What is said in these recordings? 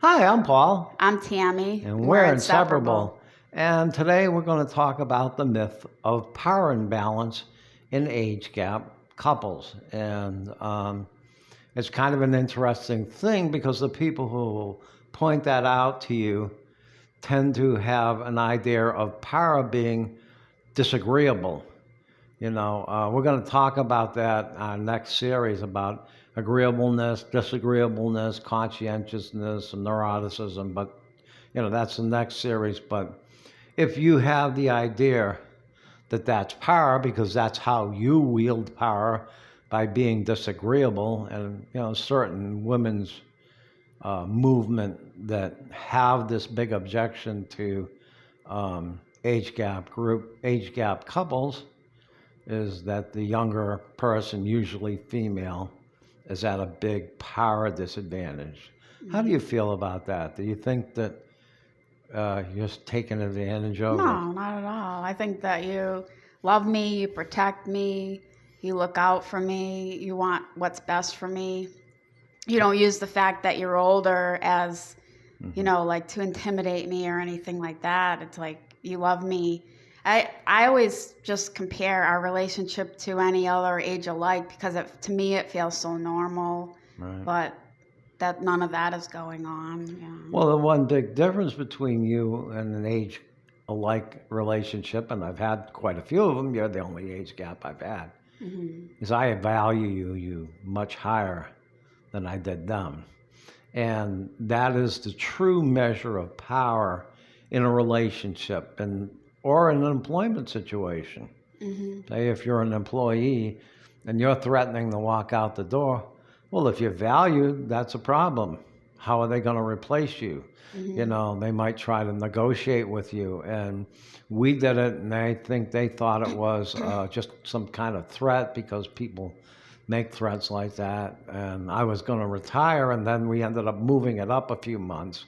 Hi, I'm Paul, I'm Tammy. and we're Inseparable. And today we're going to talk about the myth of power imbalance in age gap couples. And it's kind of an interesting thing because the people who point that out to you tend to have an idea of power being disagreeable. We're going to talk about that in our next series about agreeableness, disagreeableness, conscientiousness, and neuroticism. But, that's the next series. But if you have the idea that that's power because that's how you wield power by being disagreeable, and, certain women's movement that have this big objection to age gap couples is that the younger person, usually female, is at a big power disadvantage. How do you feel about that? Do you think that you're taking advantage of? No, not at all. I think that you love me, you protect me, you look out for me, you want what's best for me. You don't use the fact that you're older as, like to intimidate me or anything like that. It's like you love me. I always just compare our relationship to any other age alike because to me it feels so normal. Right. But that none of that is going on. Yeah. Well, the one big difference between you and an age alike relationship, and I've had quite a few of them, you're the only age gap I've had, is I value you much higher than I did them. And that is the true measure of power in a relationship or in an employment situation. Say if you're an employee and you're threatening to walk out the door, well, if you're valued, that's a problem. How are they going to replace you? They might try to negotiate with you. And we did it, and I think they thought it was just some kind of threat because people make threats like that. And I was going to retire, and then we ended up moving it up a few months.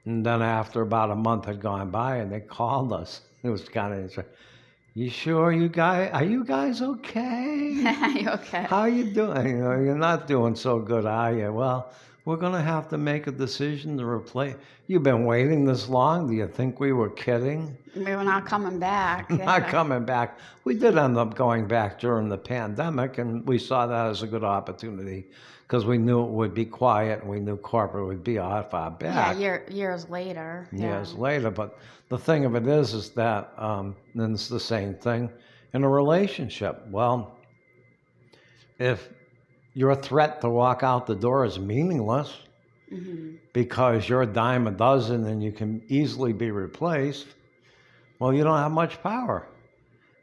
And then after about a month had gone by, and they called us. It was kind of interesting. You sure are you guys okay? You okay? How you doing? You're not doing so good, are you? Well, we're going to have to make a decision to replace. You've been waiting this long? Do you think we were kidding? We were not coming back. Not coming back. We did end up going back during the pandemic, and we saw that as a good opportunity because we knew it would be quiet and we knew corporate would be off our back. Yeah, years later. Years later. But the thing of it is that then it's the same thing in a relationship. Well, if your threat to walk out the door is meaningless because you're a dime a dozen and you can easily be replaced, well, you don't have much power.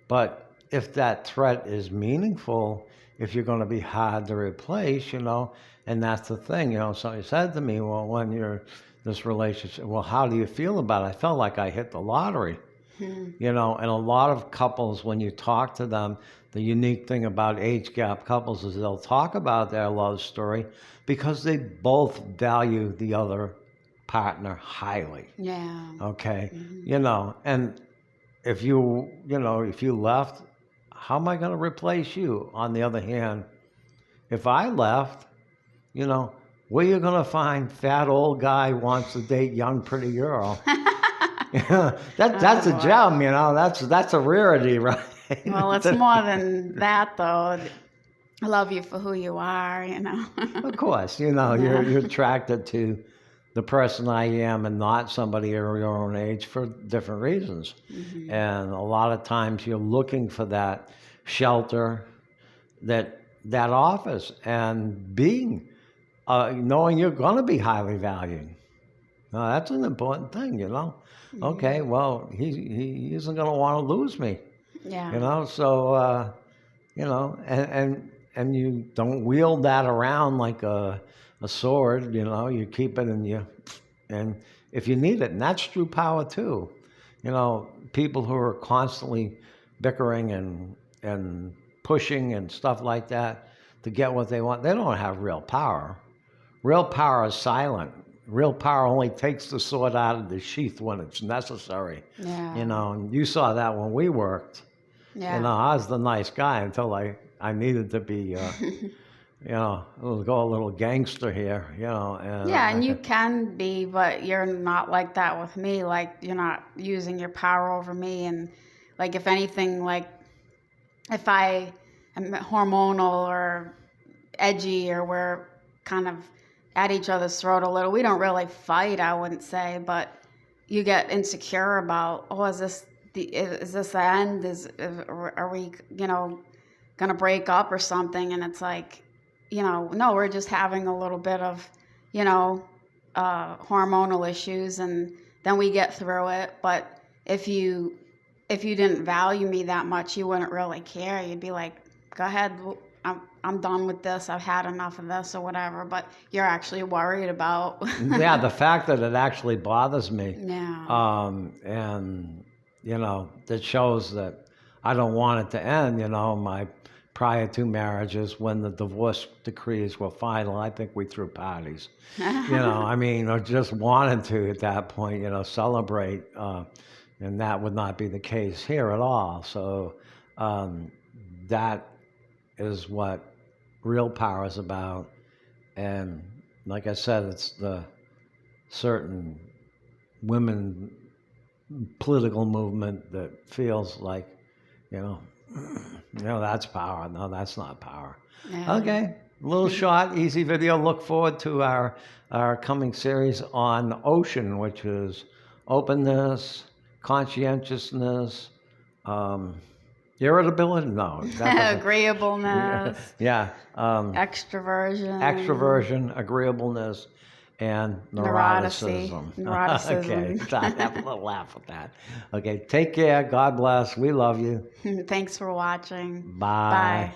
But if that threat is meaningful, if you're going to be hard to replace, and that's the thing, somebody said to me, well, when you're this relationship, well, how do you feel about it? I felt like I hit the lottery. And a lot of couples, when you talk to them, the unique thing about age gap couples is they'll talk about their love story because they both value the other partner highly. Yeah. Okay. And if you left, how am I going to replace you? On the other hand, if I left, where you going to find fat old guy wants to date young pretty girl? That's a gem, that's a rarity, right? Well, it's more than that, though. I love you for who you are, Of course, you're attracted to the person I am and not somebody your own age for different reasons. And a lot of times you're looking for that shelter that offers, and being knowing you're going to be highly valued. Now, that's an important thing, Okay, well, he isn't going to want to lose me. Yeah. So and you don't wield that around like a sword. You keep it and if you need it, and that's true power too. People who are constantly bickering and pushing and stuff like that to get what they want, they don't have real power. Real power is silent. Real power only takes the sword out of the sheath when it's necessary. Yeah. And you saw that when we worked. Yeah. I was the nice guy until I needed to be we'll go a little gangster here, and Yeah, and you can be, but you're not like that with me. Like, you're not using your power over me. And, like, if anything, like, if I am hormonal or edgy or we're kind of at each other's throat a little, we don't really fight, I wouldn't say, but you get insecure about, oh, is this the end? Are we, gonna break up or something? And it's like, no, we're just having a little bit of, you know, hormonal issues, and then we get through it. But if you didn't value me that much, you wouldn't really care. You'd be like, go ahead, I'm done with this. I've had enough of this or whatever. But you're actually worried about. yeah, the fact that it actually bothers me, Yeah. and that shows that I don't want it to end. My prior two marriages, when the divorce decrees were final, I think we threw parties. I mean, or just wanted to at that point, celebrate, and that would not be the case here at all. So that is what real power is about. And like I said, it's the certain women political movement that feels like, that's power. No, that's not power. Yeah. Okay, a little short, easy video. Look forward to our coming series on ocean, which is openness, conscientiousness, irritability. No, Agreeableness. Yeah. Extroversion. Agreeableness, and neuroticism. Neuroticism. Okay, I have a little laugh at that. Okay, take care. God bless. We love you. Thanks for watching. Bye. Bye.